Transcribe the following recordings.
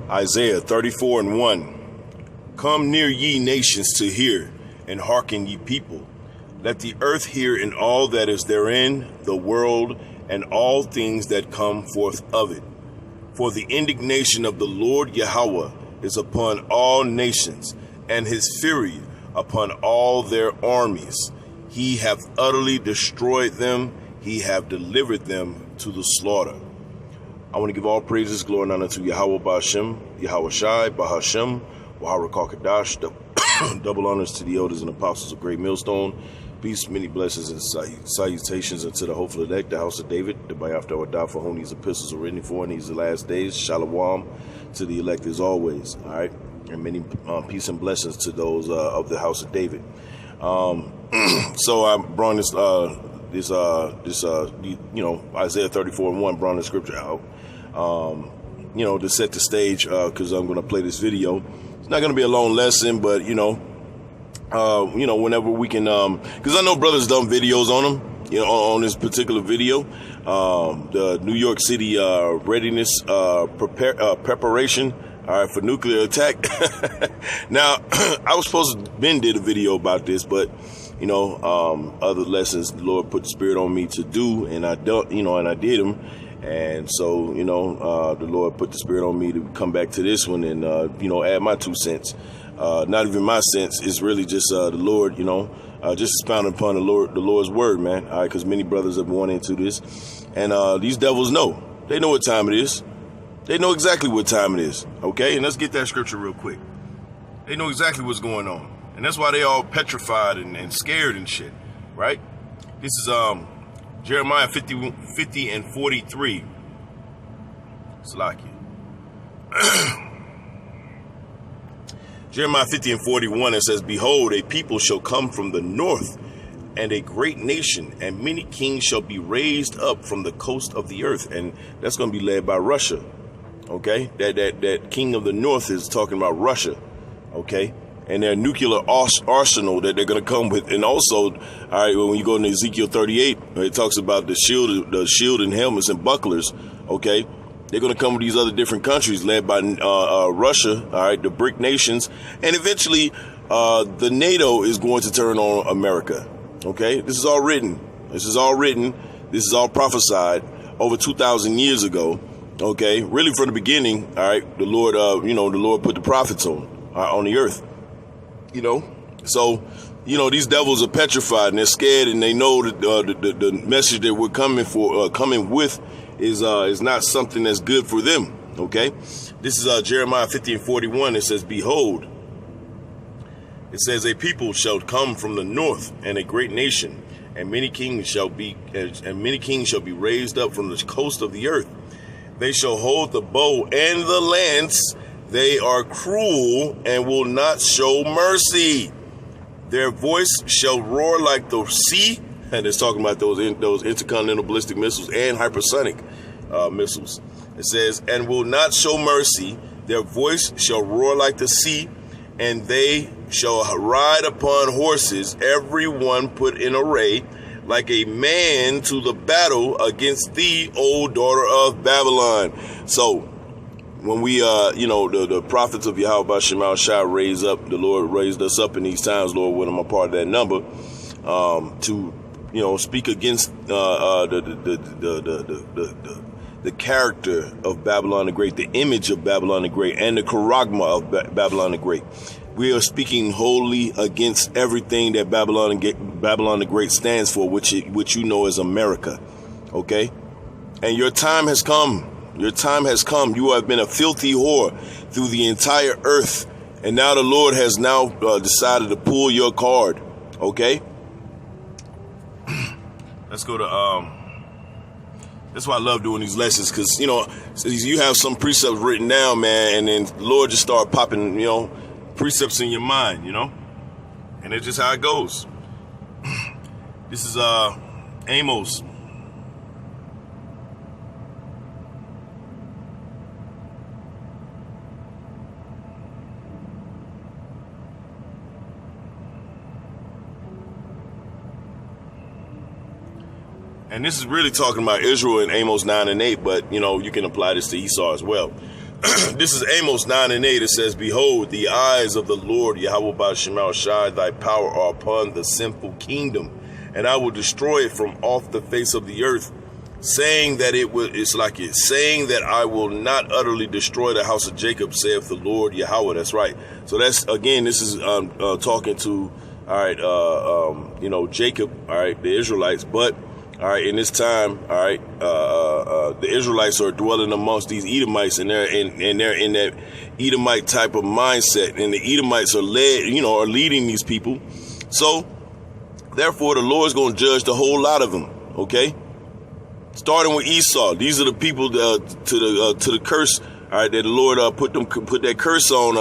Isaiah 34:1. Come near ye nations to hear, and hearken ye people. Let the earth hear and all that is therein, the world and all things that come forth of it. For the indignation of the Lord Yahweh is upon all nations, and his fury upon all their armies. He hath utterly destroyed them, he hath delivered them to the slaughter. I want to give all praises, glory, and honor to Yahweh Ba'ashem, Yahweh Shai, Bahashem, Wahara Kakadash, double honors to the elders and apostles of Great Millstone. Peace, many blessings, and salutations unto the hopeful elect, the house of David, the Bayafta Wadah, for whom these epistles are written for in these last days. Shalom to the elect as always. All right, and many peace and blessings to those of the house of David. So I brought this Isaiah 34:1, brought the scripture out, to set the stage, because I'm going to play this video. It's not going to be a long lesson, but whenever we can, because I know brothers done videos on them, on this particular video, the New York City readiness preparation, all right, for nuclear attack. Now, I was supposed to did a video about this, but other lessons the Lord put the spirit on me to do, and I don't, and I did them. And so, the Lord put the spirit on me to come back to this one and, add my 2 cents. Not even my sense. It's really just the Lord, just expounding upon the Lord's word, man. All right, because many brothers have gone into this, and these devils know. They know what time it is. They know exactly what time it is. Okay, and let's get that scripture real quick. They know exactly what's going on, and that's why they all petrified and scared and shit, right? This is Jeremiah 50 and 43. Slakia. Jeremiah 50 and 41, it says, Behold, a people shall come from the north, and a great nation, and many kings shall be raised up from the coast of the earth. And that's going to be led by Russia. Okay? That king of the north is talking about Russia. Okay? And their nuclear arsenal that they're going to come with. And also, all right, when you go into Ezekiel 38, it talks about the shield and helmets and bucklers. Okay? They're going to come with these other different countries led by Russia, all right, the BRIC nations, and eventually the NATO is going to turn on America, okay? This is all written. This is all prophesied over 2,000 years ago, okay? Really from the beginning, all right, the Lord, the Lord put the prophets on the earth, So, these devils are petrified and they're scared, and they know that the message that we're coming with is not something that's good for them. Okay, this is Jeremiah 50 and 41. It says, Behold, it says, a people shall come from the north, and a great nation, and many kings shall be raised up from the coast of the earth. They shall hold the bow and the lance. They are cruel and will not show mercy. Their voice shall roar like the sea. And it's talking about those intercontinental ballistic missiles and hypersonic missiles. It says, and will not show mercy. Their voice shall roar like the sea, and they shall ride upon horses, every one put in array, like a man to the battle against thee, O daughter of Babylon. So, when we, the prophets of Yahweh Ba'ashem Shai raised up, the Lord raised us up in these times, Lord, when I'm a part of that number, to speak against the character of Babylon the Great, the image of Babylon the Great, and the charagma of Babylon the Great. We are speaking wholly against everything that Babylon the Great stands for, which is America. Okay? And your time has come. Your time has come. You have been a filthy whore through the entire earth. And now the Lord has decided to pull your card. Okay? Let's go to, that's why I love doing these lessons, because, you have some precepts written down, man, and then the Lord just start popping, precepts in your mind, and it's just how it goes. This is, Amos. And this is really talking about Israel in Amos 9 and 8, but, you can apply this to Esau as well. This is Amos 9:8. It says, behold, the eyes of the Lord Yahweh Ba'Shem Shai, thy power are upon the sinful kingdom, and I will destroy it from off the face of the earth, saying that saying that I will not utterly destroy the house of Jacob, saith the Lord Yahweh. That's right. So that's, again, this is talking to, all right, Jacob, all right, the Israelites, but all right, in this time, all right, the Israelites are dwelling amongst these Edomites, and they're in that Edomite type of mindset, and the Edomites are leading these people. So, therefore, the Lord's going to judge the whole lot of them. Okay, starting with Esau. These are the people to the curse. All right, that the Lord put that curse on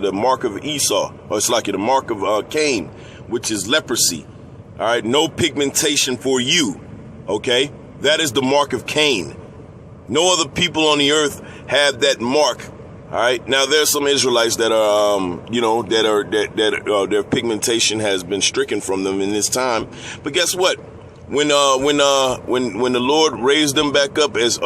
the mark of Esau, or it's like the mark of Cain, which is leprosy. All right, no pigmentation for you. Okay, that is the mark of Cain. No other people on the earth have that mark. All right, now there's some Israelites that are their pigmentation has been stricken from them in this time. But guess what? When the Lord raised them back up as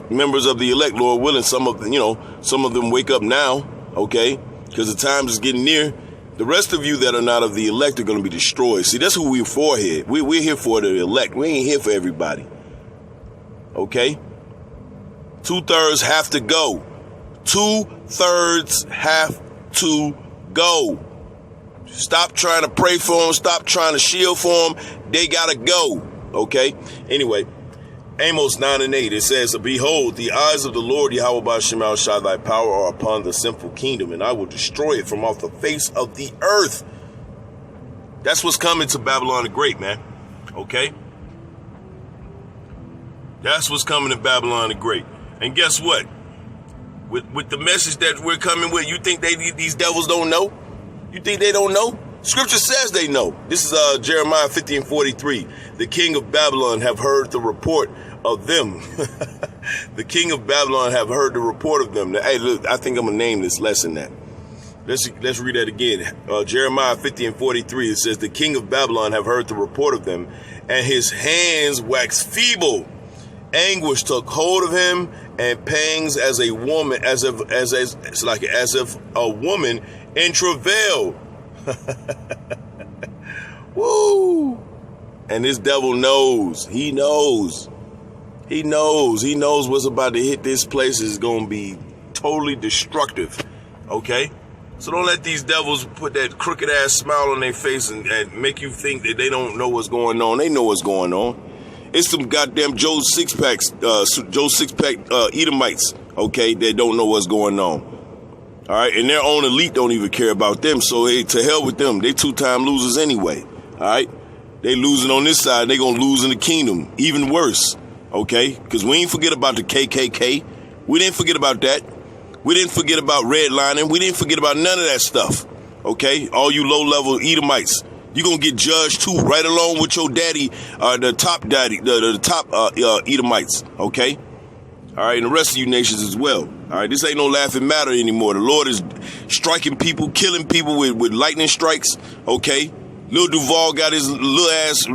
members of the elect, Lord willing, some of them wake up now. Okay, because the time is getting near. The rest of you that are not of the elect are going to be destroyed. See, that's who we're for here. We're here for the elect. We ain't here for everybody. Okay? 2/3 have to go. 2/3 have to go. Stop trying to pray for them. Stop trying to shield for them. They got to go. Okay? Anyway, Amos 9:8, it says, behold, the eyes of the Lord Yahweh Ba'Shem Shai, thy power are upon the sinful kingdom, and I will destroy it from off the face of the earth. That's what's coming to Babylon the Great, man. Okay? That's what's coming to Babylon the Great. And guess what? With the message that we're coming with, you think these devils don't know? You think they don't know? Scripture says they know. This is Jeremiah 50:43. The king of Babylon have heard the report of them. The king of Babylon have heard the report of them. Now, hey, look, I think I'm going to name this lesson that. Let's read that again. Jeremiah 50:43. It says, the king of Babylon have heard the report of them, and his hands waxed feeble. Anguish took hold of him, and pangs as a woman, as if a woman in travail. Woo! And this devil knows. He knows. He knows what's about to hit this place is going to be totally destructive. Okay? So don't let these devils put that crooked ass smile on their face and make you think that they don't know what's going on. They know what's going on. It's some goddamn Joe Sixpack Edomites, okay, that don't know what's going on. All right, and their own elite don't even care about them, so hey, to hell with them. They 2-time losers anyway. All right, they losing on this side, they gonna lose in the kingdom, even worse. Okay, because we ain't forget about the KKK. We didn't forget about that. We didn't forget about redlining. We didn't forget about none of that stuff. Okay, all you low-level Edomites, you're going to get judged too, right along with your daddy, the top Edomites, okay? All right, and the rest of you nations as well. All right, this ain't no laughing matter anymore. The Lord is striking people, killing people with lightning strikes, okay? Lil Duval got his little ass,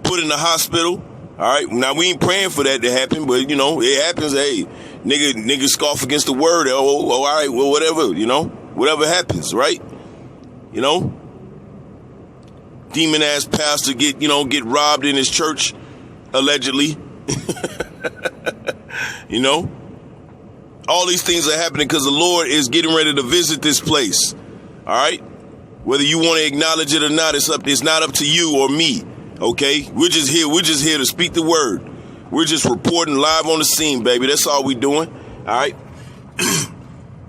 put in the hospital. All right, now we ain't praying for that to happen, but, it happens. Hey, nigga scoff against the word. Oh, all right, well, whatever, whatever happens, right? Demon ass pastor get robbed in his church, allegedly. All these things are happening because the Lord is getting ready to visit this place. All right, whether you want to acknowledge it or not, it's not up to you or me. Okay, we're just here to speak the word. We're just reporting live on the scene, baby. That's all we doing. All right.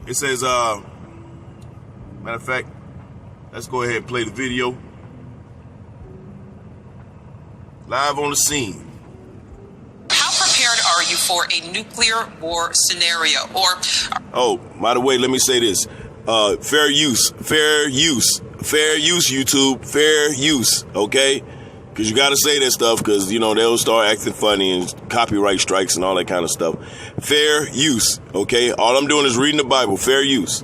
It says, matter of fact, let's go ahead and play the video. Live on the scene. How prepared are you for a nuclear war scenario? Oh, by the way, let me say this. Fair use, YouTube, fair use, okay? Because you got to say that stuff because, they'll start acting funny and copyright strikes and all that kind of stuff. Fair use, okay? All I'm doing is reading the Bible, fair use.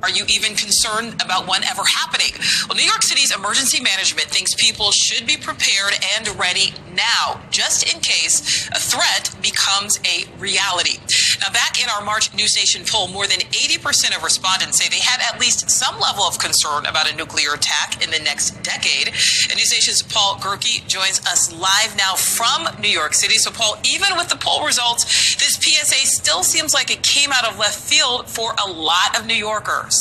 are you even concerned about one ever happening? Well, New York City's emergency management thinks people should be prepared and ready now, just in case a threat becomes a reality. Now, back in our March NewsNation poll, more than 80% of respondents say they had at least some level of concern about a nuclear attack in the next decade. And NewsNation's Paul Gerke joins us live now from New York City. So, Paul, even with the poll results, this PSA still seems like it came out of left field for a lot of New Yorkers.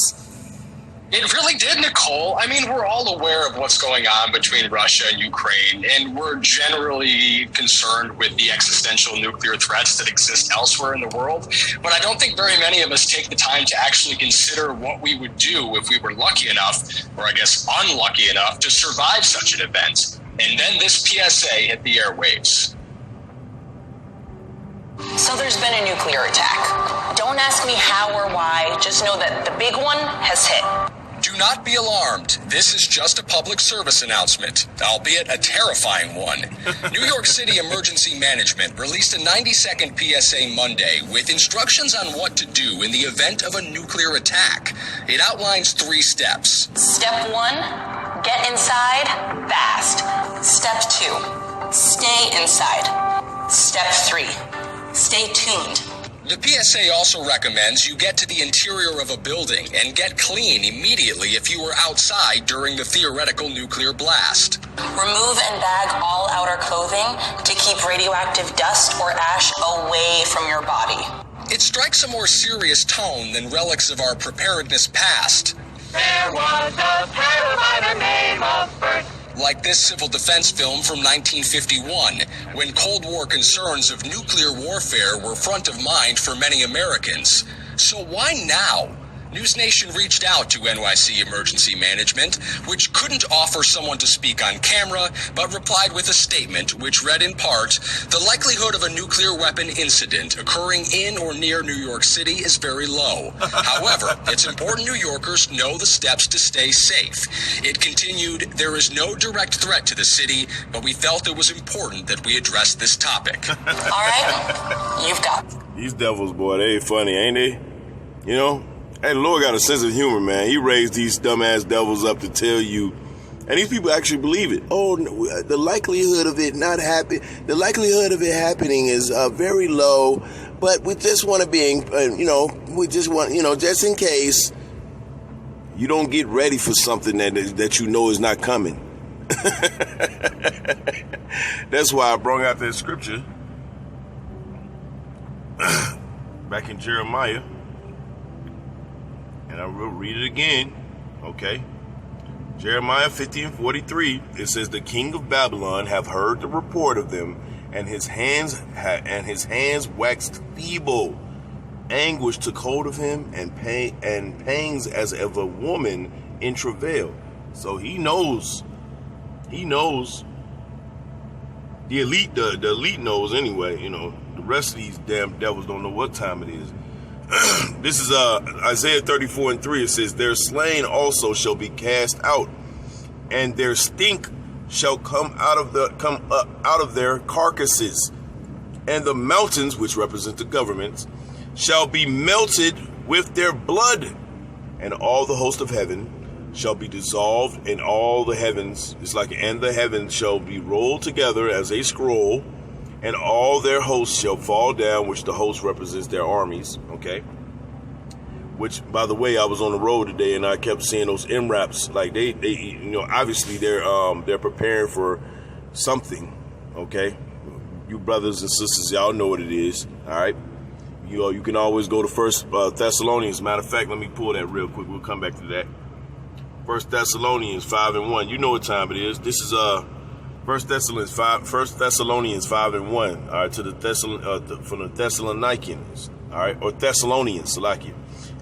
It really did, Nicole. I mean, we're all aware of what's going on between Russia and Ukraine, and we're generally concerned with the existential nuclear threats that exist elsewhere in the world. But I don't think very many of us take the time to actually consider what we would do if we were lucky enough, or I guess unlucky enough, to survive such an event. And then this PSA hit the airwaves. So there's been a nuclear attack. Don't ask me how or why, just know that the big one has hit. Do not be alarmed. This is just a public service announcement, albeit a terrifying one. New York City Emergency Management released a 90-second PSA Monday with instructions on what to do in the event of a nuclear attack. It outlines 3 steps. Step 1, get inside fast. Step 2, stay inside. Step 3, stay tuned. The PSA also recommends you get to the interior of a building and get clean immediately if you were outside during the theoretical nuclear blast. Remove and bag all outer clothing to keep radioactive dust or ash away from your body. It strikes a more serious tone than relics of our preparedness past. There was a terror by the name of Bert. Like this civil defense film from 1951, when Cold War concerns of nuclear warfare were front of mind for many Americans. So why now? NewsNation reached out to NYC Emergency Management, which couldn't offer someone to speak on camera, but replied with a statement which read in part, "The likelihood of a nuclear weapon incident occurring in or near New York City is very low. However, it's important New Yorkers know the steps to stay safe." It continued, "There is no direct threat to the city, but we felt it was important that we address this topic." All right, you've got it. These devils, boy, they funny, ain't they? You know? Hey, the Lord got a sense of humor, man. He raised these dumbass devils up to tell you, and these people actually believe it. Oh, the likelihood of it not happen, the likelihood of it happening is very low, but we just want to be, we just want, just in case you don't get ready for something that you know is not coming. That's why I brought out that scripture back in Jeremiah. And I will read it again, okay? Jeremiah 50:43, it says, "The king of Babylon have heard the report of them, and his hands waxed feeble. Anguish took hold of him, and pangs as of a woman in travail." So he knows. The elite knows anyway. The rest of these damn devils don't know what time it is. This is Isaiah 34:3. It says, "Their slain also shall be cast out, and their stink shall come out of their carcasses, and the mountains," which represent the governments, "shall be melted with their blood, and all the host of heaven shall be dissolved, and all the heavens," and the heavens shall be rolled together as a scroll, and all their hosts shall fall down," which the host represents their armies, okay? Which, by the way, I was on the road today and I kept seeing those MRAPs. Like they obviously they're preparing for something, okay? You brothers and sisters, y'all know what it is, all right? You can always go to First Thessalonians. Matter of fact, let me pull that real quick. We'll come back to that. First Thessalonians 5:1. You know what time it is. This is First Thessalonians 5:1. All right, to from the Thessalonians, all right, or Thessalonians, like it.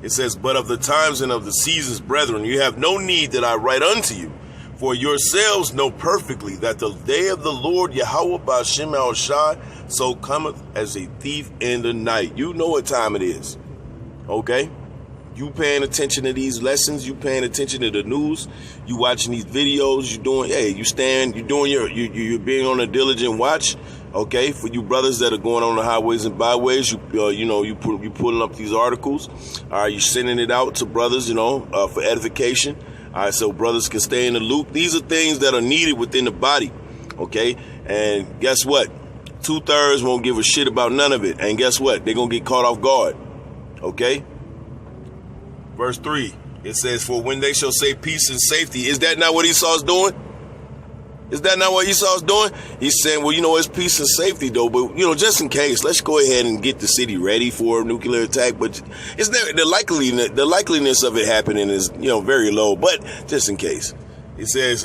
It says, "But of the times and of the seasons, brethren, you have no need that I write unto you, for yourselves know perfectly that the day of the Lord Yahweh Ba'Shem El-Shai so cometh as a thief in the night." You know what time it is, okay? You paying attention to these lessons, you paying attention to the news, you watching these videos, you're being on a diligent watch. Okay, for you brothers that are going on the highways and byways, you pulling up these articles. All right, you sending it out to brothers, for edification. All right, so brothers can stay in the loop. These are things that are needed within the body. Okay, and guess what? 2/3 won't give a shit about none of it. And guess what? They're gonna get caught off guard. Okay. Verse 3, it says, "For when they shall say peace and safety," is that not what Esau's doing? Is that not what Esau's doing? He's saying, well, it's peace and safety, though. But, just in case, let's go ahead and get the city ready for a nuclear attack. But the likeliness of it happening is, very low. But just in case. It says,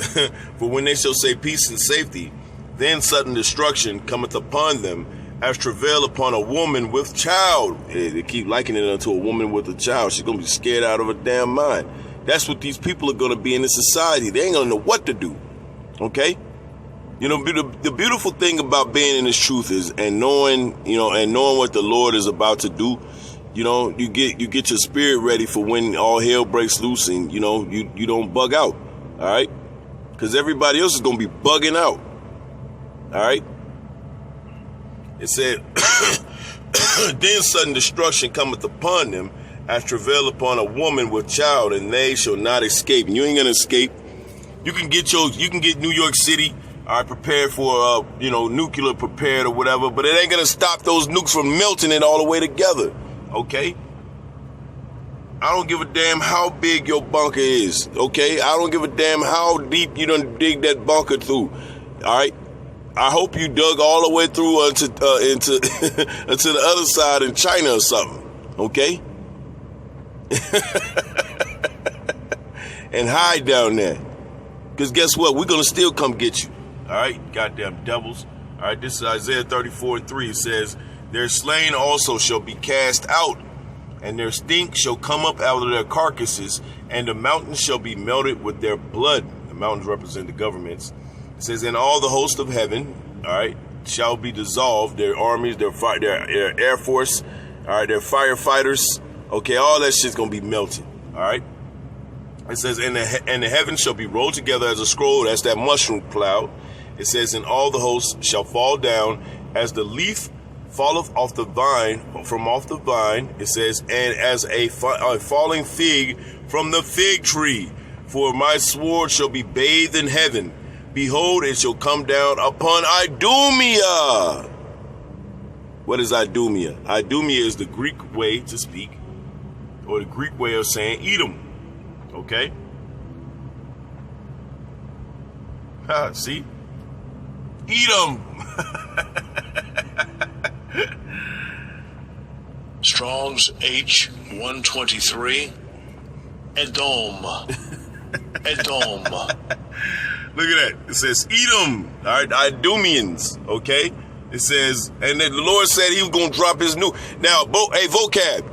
"For when they shall say peace and safety, then sudden destruction cometh upon them, as travail upon a woman with child." They keep likening it unto a woman with a child. She's going to be scared out of her damn mind. That's what these people are going to be in this society. They ain't going to know what to do. Okay, the beautiful thing about being in this truth is and knowing what the Lord is about to do. You get your spirit ready for when all hell breaks loose, and you don't bug out. All right, because everybody else is gonna be bugging out. All right. It said, "Then sudden destruction cometh upon them, as travail upon a woman with child, and they shall not escape." And you ain't gonna escape. You can get New York City, all right, prepared for, nuclear prepared or whatever, but it ain't going to stop those nukes from melting it all the way together, okay? I don't give a damn how big your bunker is, okay? I don't give a damn how deep you done dig that bunker through, all right? I hope you dug all the way through into the other side in China or something, okay? And hide down there. Because guess what? We're going to still come get you. All right? Goddamn devils. All right? This is Isaiah 34:3. It says, "Their slain also shall be cast out, and their stink shall come up out of their carcasses, and the mountains shall be melted with their blood." The mountains represent the governments. It says, "And all the host of heaven, all right, shall be dissolved. Their armies, their air force, all right, their firefighters. Okay, all that shit's going to be melted. All right? It says, and the heavens shall be rolled together as a scroll." That's that mushroom cloud. It says, "And all the hosts shall fall down as the leaf falleth off the vine, from off the vine." It says, "And as a falling fig from the fig tree. For my sword shall be bathed in heaven. Behold, it shall come down upon Idumea." What is Idumea? Idumea is the Greek way to speak, or the Greek way of saying Edom. Okay? See? Edom. Strong's H123. Edom. Edom. Look at that. It says Edom. All right, Idumeans. Okay? It says, and then the Lord said he was going to drop his new. Now, vocab,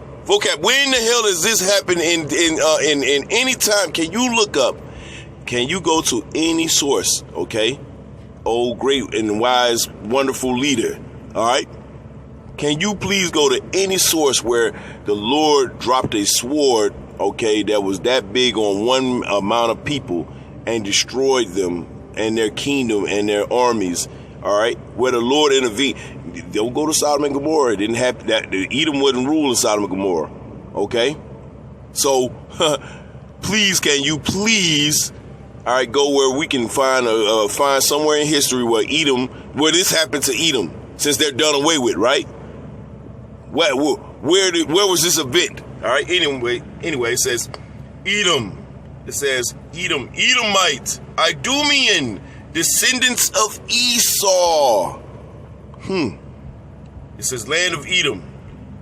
when the hell does this happen in any time? Can you look up? Can you go to any source? Okay, oh great and wise, wonderful leader. All right, can you please go to any source where the Lord dropped a sword? Okay, that was that big on one amount of people and destroyed them and their kingdom and their armies. All right, where the Lord intervened. Don't go to Sodom and Gomorrah. It didn't happen. That Edom wasn't ruling Sodom and Gomorrah. Okay, so please, can you please, all right, go where we can find somewhere in history where this happened to Edom, since they're done away with, right? Where was this event? All right. Anyway, it says Edom. It says Edom, Edomite, Idumean, descendants of Esau. It says land of Edom,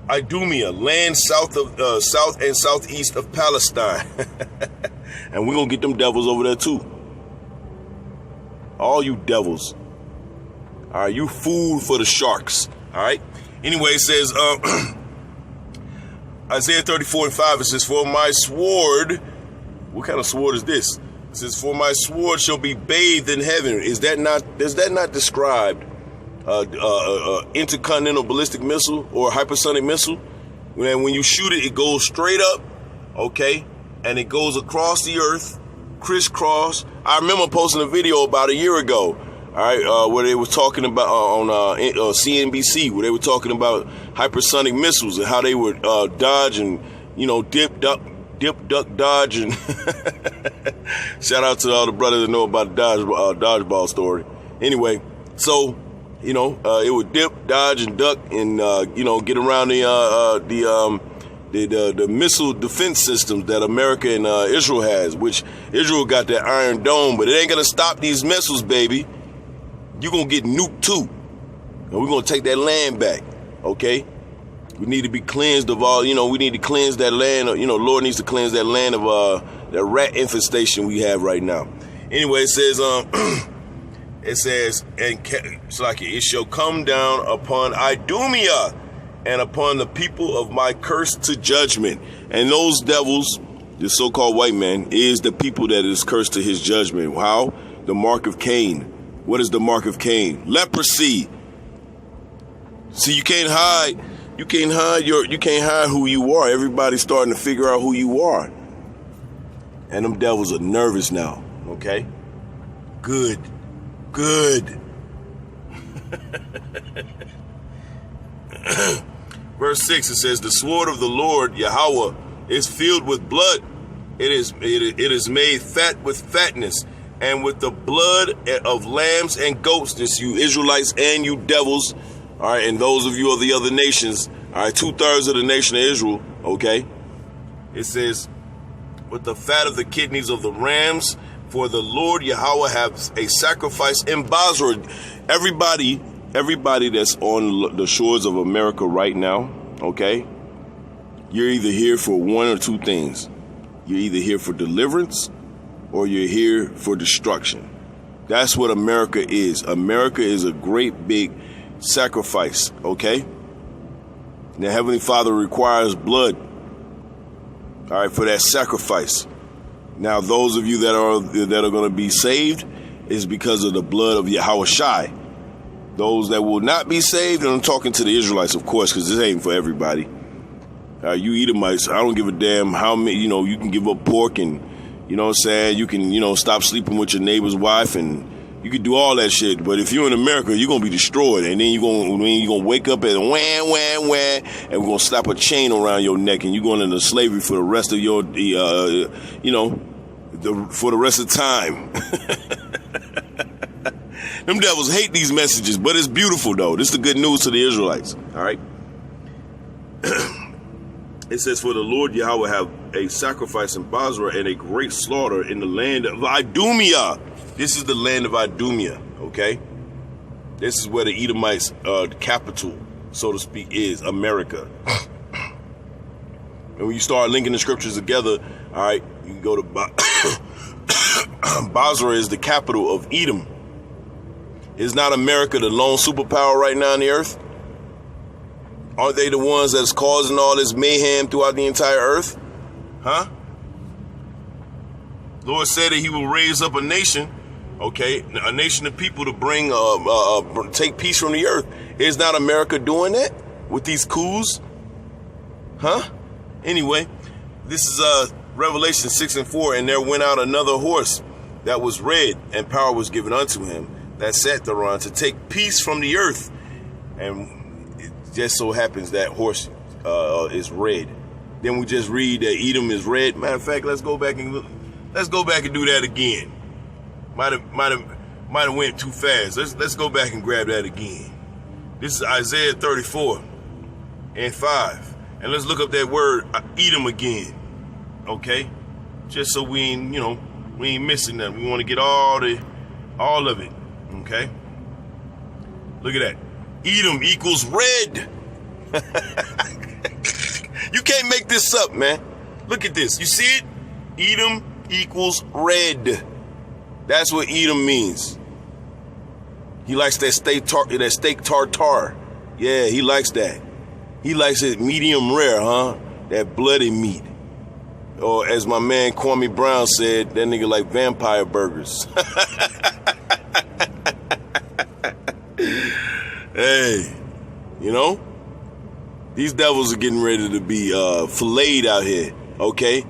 Idumea, land south and southeast of Palestine. And we're going to get them devils over there too. All you devils. All right, you food for the sharks. All right. Anyway, it says, Isaiah 34:5, it says, "For my sword," what kind of sword is this? It says, "For my sword shall be bathed in heaven." Does that not describe intercontinental ballistic missile or hypersonic missile? When you shoot it, it goes straight up, okay, and it goes across the earth, crisscross. I remember posting a video about a year ago all right, where they were talking about on CNBC, where they were talking about hypersonic missiles and how they would dodge and, dip, duck, dodge, and shout out to all the brothers that know about the dodgeball story. Anyway, so, it would dip, dodge, and duck, and, get around the missile defense systems that America and Israel has, which Israel got that Iron Dome, but it ain't going to stop these missiles, baby. You're going to get nuked too. And we're going to take that land back, okay? We need to be cleansed of all, we need to cleanse that land. Lord needs to cleanse that land of that rat infestation we have right now. Anyway, it says, it shall come down upon Idumea and upon the people of my curse to judgment. And those devils, the so-called white man, is the people that is cursed to his judgment. How? The mark of Cain. What is the mark of Cain? Leprosy. See, you can't hide who you are. Everybody's starting to figure out who you are. And them devils are nervous now, okay? Good. Verse 6, it says, the sword of the Lord, Yahweh, is filled with blood. It is made fat with fatness, and with the blood of lambs and goats. This you Israelites and you devils, all right, and those of you of the other nations, all right, 2/3 of the nation of Israel, okay? It says, with the fat of the kidneys of the rams, for the Lord Yahweh has a sacrifice in Basra. Everybody that's on the shores of America right now, okay? You're either here for one or two things. You're either here for deliverance or you're here for destruction. That's what America is. America is a great big sacrifice, okay? The Heavenly Father requires blood, all right, for that sacrifice. Now, those of you that are going to be saved is because of the blood of Yahweh Shai. Those that will not be saved, and I'm talking to the Israelites, of course, because this ain't for everybody. You Edomites, I don't give a damn how many, you can give up pork and, you know what I'm saying, you can, stop sleeping with your neighbor's wife, and you can do all that shit. But if you're in America, you're going to be destroyed. And then you're going to wake up and wham, and we're going to slap a chain around your neck, and you're going into slavery for the rest of your, for the rest of time. Them devils hate these messages, but it's beautiful, though. This is the good news to the Israelites, all right? It says, for the Lord Yahweh have a sacrifice in Basra and a great slaughter in the land of Idumea. This is the land of Idumea, okay? This is where the Edomites, the capital, so to speak, is America. And when you start linking the scriptures together, all right, you can go to Basra is the capital of Edom. Is not America the lone superpower right now on the earth? Aren't they the ones that's causing all this mayhem throughout the entire earth? Huh? Lord said that he will raise up a nation, okay, a nation of people to bring, take peace from the earth. Is not America doing that with these coups? Huh? Anyway, this is Revelation 6:4, and there went out another horse that was red, and power was given unto him that sat thereon to take peace from the earth. And it just so happens that horse is red. Then we just read that Edom is red. Matter of fact, let's go back and do that again. Might have went too fast. Let's go back and grab that again. This is Isaiah 34:5, and let's look up that word Edom again. Okay, just so we ain't missing nothing. We want to get all of it. Okay, look at that. Edom equals red. You can't make this up, man. Look at this. You see it? Edom equals red. That's what Edom means. He likes that steak tartare. Yeah, he likes that. He likes it medium rare, huh? That bloody meat. Or as my man Kwame Brown said, that nigga like vampire burgers. Hey, these devils are getting ready to be filleted out here, okay?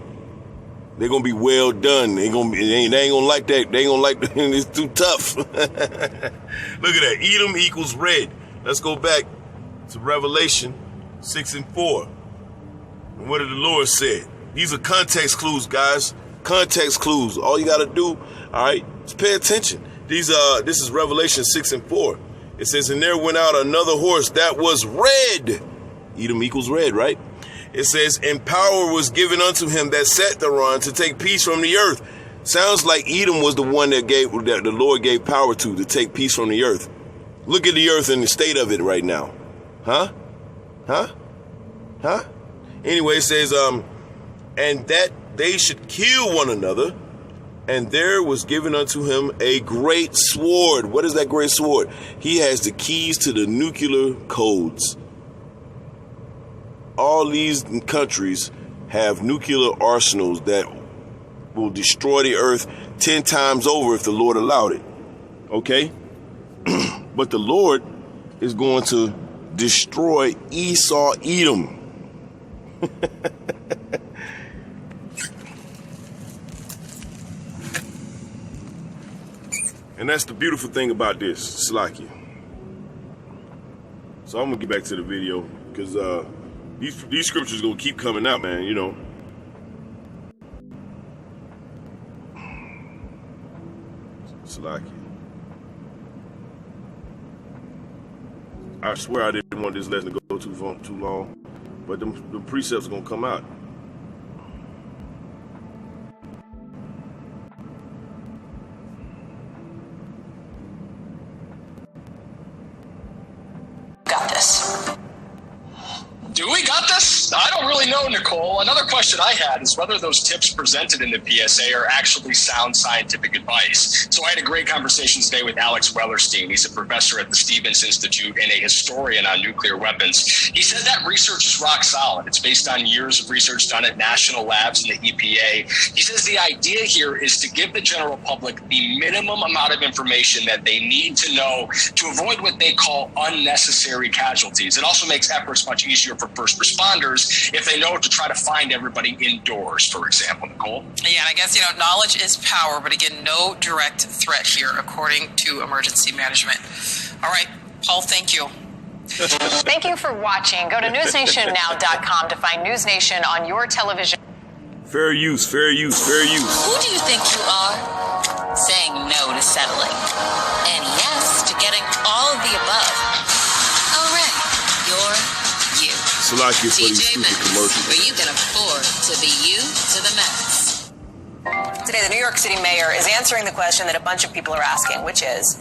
They're gonna be well done. They ain't gonna like that. They ain't gonna like that. It's too tough. Look at that. Edom equals red. Let's go back to Revelation 6 and 4. And what did the Lord say? These are context clues, guys. Context clues. All you gotta do, all right, is pay attention. This is Revelation 6 and 4. It says, and there went out another horse that was red. Edom equals red, right? It says, and power was given unto him that sat thereon to take peace from the earth. Sounds like Edom was the one that the Lord gave power to take peace from the earth. Look at the earth and the state of it right now. Huh? Anyway, it says, and that they should kill one another. And there was given unto him a great sword. What is that great sword? He has the keys to the nuclear codes. All these countries have nuclear arsenals that will destroy the earth 10 times over if the Lord allowed it. Okay? But the Lord is going to destroy Esau, Edom. And that's the beautiful thing about this, Slakia. So I'm gonna get back to the video because these scriptures gonna keep coming out, man. You know. Slakia. I swear I didn't want this lesson to go too long, but the precepts are gonna come out. Do we got this? I don't really know, Nicole. Another question I had is whether those tips presented in the PSA are actually sound scientific advice. So I had a great conversation today with Alex Wellerstein. He's a professor at the Stevens Institute and a historian on nuclear weapons. He said that research is rock solid. It's based on years of research done at national labs and the EPA. He says the idea here is to give the general public the minimum amount of information that they need to know to avoid what they call unnecessary casualties. It also makes efforts much easier for first responders if they know to try to find everybody indoors, for example, Nicole. Yeah, and I guess, knowledge is power, but again, no direct threat here, according to emergency management. All right, Paul, thank you. Thank you for watching. Go to newsnationnow.com to find News Nation on your television. Fair use, fair use, fair use. Who do you think you are? Saying no to settling and yes to getting all of the above. All right, you're you. Slakia for these TJ stupid Maxx, commercials. where you can afford to be you to the max. Today, the New York City mayor is answering the question that a bunch of people are asking, which is,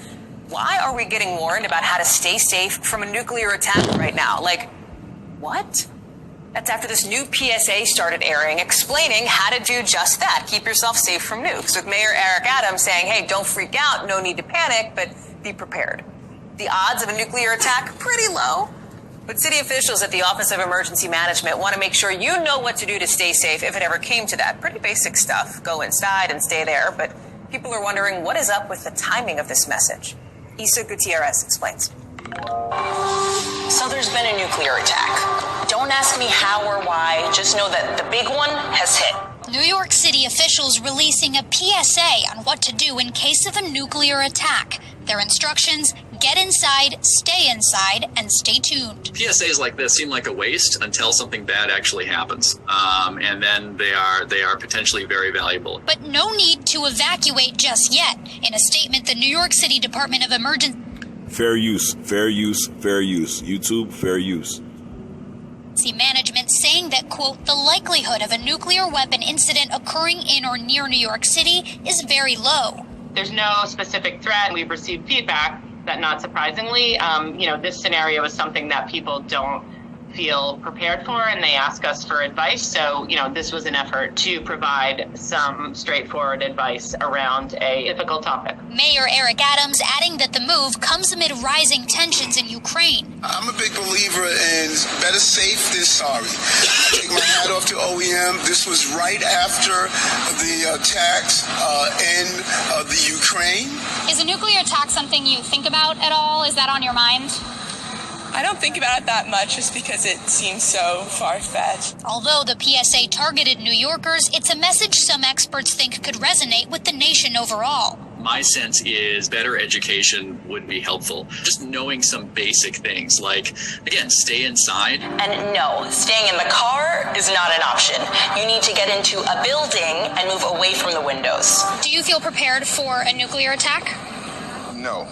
why are we getting warned about how to stay safe from a nuclear attack right now? Like, what? That's after this new PSA started airing, explaining how to do just that. Keep yourself safe from nukes. With Mayor Eric Adams saying, hey, don't freak out, no need to panic, but be prepared. The odds of a nuclear attack, pretty low. But city officials at the Office of Emergency Management want to make sure you know what to do to stay safe if it ever came to that. Pretty basic stuff. Go inside and stay there. But people are wondering what is up with the timing of this message. Isa Gutierrez explains. So there's been a nuclear attack. Don't ask me how or why. Just know that the big one has hit. New York City officials releasing a PSA on what to do in case of a nuclear attack. Their instructions: get inside, stay inside, and stay tuned. PSAs like this seem like a waste until something bad actually happens. And then they are potentially very valuable. But no need to evacuate just yet. In a statement, the New York City Department of Emergency... Fair use, fair use, fair use. YouTube, fair use. Management saying that, quote, the likelihood of a nuclear weapon incident occurring in or near New York City is very low. There's no specific threat. We've received feedback that, not surprisingly, this scenario is something that people don't feel prepared for, and they ask us for advice. So, this was an effort to provide some straightforward advice around a difficult topic. Mayor Eric Adams adding that the move comes amid rising tensions in Ukraine. I'm a big believer in better safe than sorry. I take my hat off to OEM. This was right after the attacks in the Ukraine. Is a nuclear attack something you think about at all? Is that on your mind? I don't think about it that much just because it seems so far-fetched. Although the PSA targeted New Yorkers, it's a message some experts think could resonate with the nation overall. My sense is better education would be helpful. Just knowing some basic things like, again, stay inside. And no, staying in the car is not an option. You need to get into a building and move away from the windows. Do you feel prepared for a nuclear attack? No,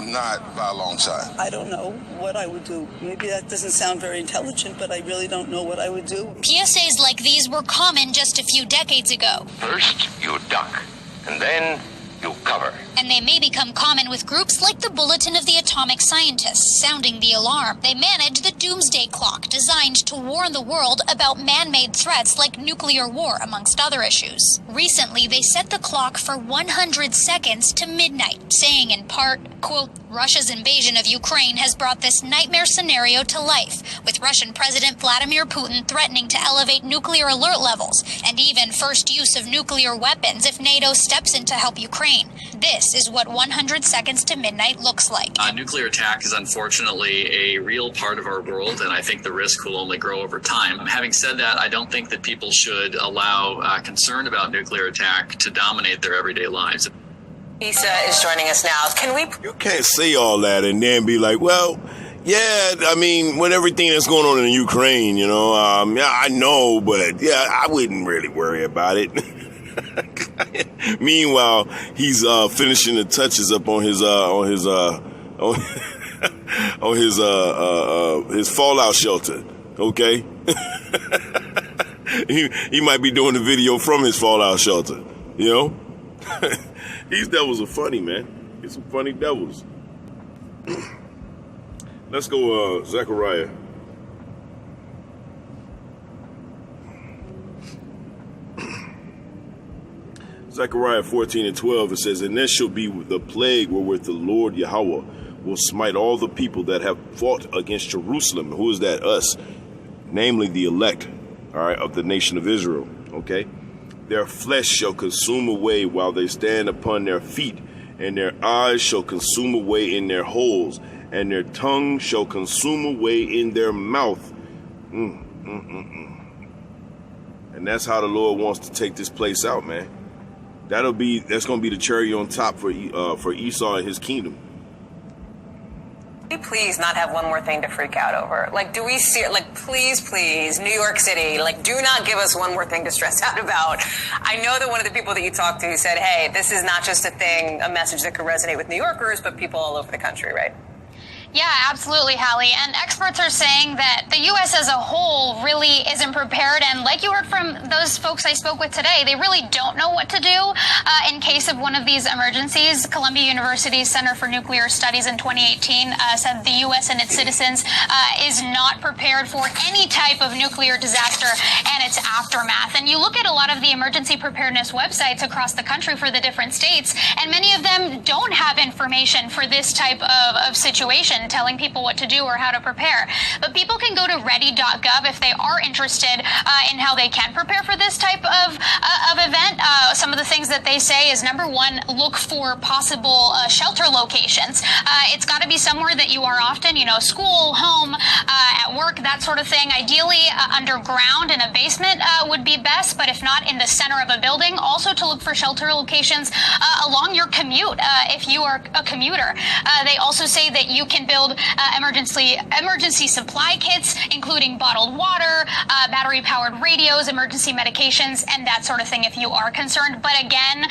not by a long shot. I don't know what I would do. Maybe that doesn't sound very intelligent, but I really don't know what I would do. PSAs like these were common just a few decades ago. First, you duck, and then you cover. And they may become common with groups like the Bulletin of the Atomic Scientists, sounding the alarm. They manage the doomsday clock, designed to warn the world about man-made threats like nuclear war, amongst other issues. Recently, they set the clock for 100 seconds to midnight, saying in part, quote, Russia's invasion of Ukraine has brought this nightmare scenario to life, with Russian President Vladimir Putin threatening to elevate nuclear alert levels, and even first use of nuclear weapons if NATO steps in to help Ukraine. This is what 100 seconds to midnight looks like. Nuclear attack is unfortunately a real part of our world, and I think the risk will only grow over time. Having said that, I don't think that people should allow concern about nuclear attack to dominate their everyday lives. Isa is joining us now. You can't say all that and then be like, well, yeah, I mean, with everything that's going on in Ukraine, you know, yeah, I know, but yeah, I wouldn't really worry about it. Meanwhile, he's finishing the touches up on his fallout shelter. Okay, he might be doing the video from his fallout shelter. You know, these devils are funny, man. It's some funny devils. Let's go, Zechariah. Zechariah 14:12, it says, and this shall be the plague wherewith the Lord Yahweh will smite all the people that have fought against Jerusalem. Who is that? Us. Namely the elect, all right, of the nation of Israel. Okay. Their flesh shall consume away while they stand upon their feet, and their eyes shall consume away in their holes, and their tongue shall consume away in their mouth. And that's how the Lord wants to take this place out, man. That's going to be the cherry on top for Esau and his kingdom. Can we please not have one more thing to freak out over? Like, do we see, like, please, New York City, like, do not give us one more thing to stress out about. I know that one of the people that you talked to said, hey, this is not just a message that could resonate with New Yorkers, but people all over the country, right? Yeah, absolutely, Hallie. And experts are saying that the U.S. as a whole really isn't prepared. And like you heard from those folks I spoke with today, they really don't know what to do in case of one of these emergencies. Columbia University's Center for Nuclear Studies in 2018 said the U.S. and its citizens is not prepared for any type of nuclear disaster and its aftermath. And you look at a lot of the emergency preparedness websites across the country for the different states, and many of them don't have information for this type of situation, telling people what to do or how to prepare. But people can go to ready.gov if they are interested in how they can prepare for this type of event. Some of the things that they say is, number one, look for possible shelter locations. It's got to be somewhere that you are often, school, home, at work, that sort of thing. Ideally, underground in a basement would be best, but if not, in the center of a building. Also to look for shelter locations along your commute if you are a commuter. They also say that you can build emergency supply kits, including bottled water, battery-powered radios, emergency medications, and that sort of thing if you are concerned. But again,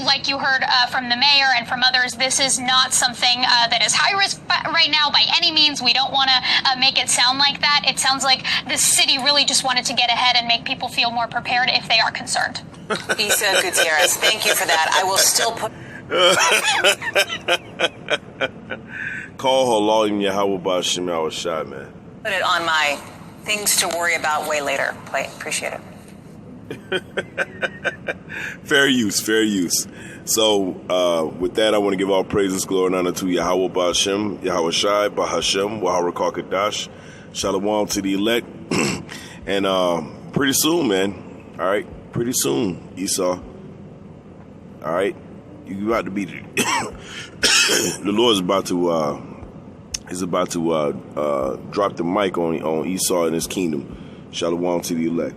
like you heard from the mayor and from others, this is not something that is high risk right now by any means. We don't want to make it sound like that. It sounds like the city really just wanted to get ahead and make people feel more prepared if they are concerned. Isa Gutierrez, thank you for that. I will still put... Call Halalim Yahweh Ba'Shem Yahweh Shai, man. Put it on my things to worry about way later plate. Appreciate it. Fair use. So, with that, I want to give all praises, glory, and honor to Yahweh Ba'Shem, Yahweh Shai, Ba'Hashem, Wahara Kadash, Shalom to the elect. And pretty soon, man. All right? Pretty soon, Esau. All right? You about to be... the Lord's about to is about to drop the mic on Esau and his kingdom. Shalom to the elect.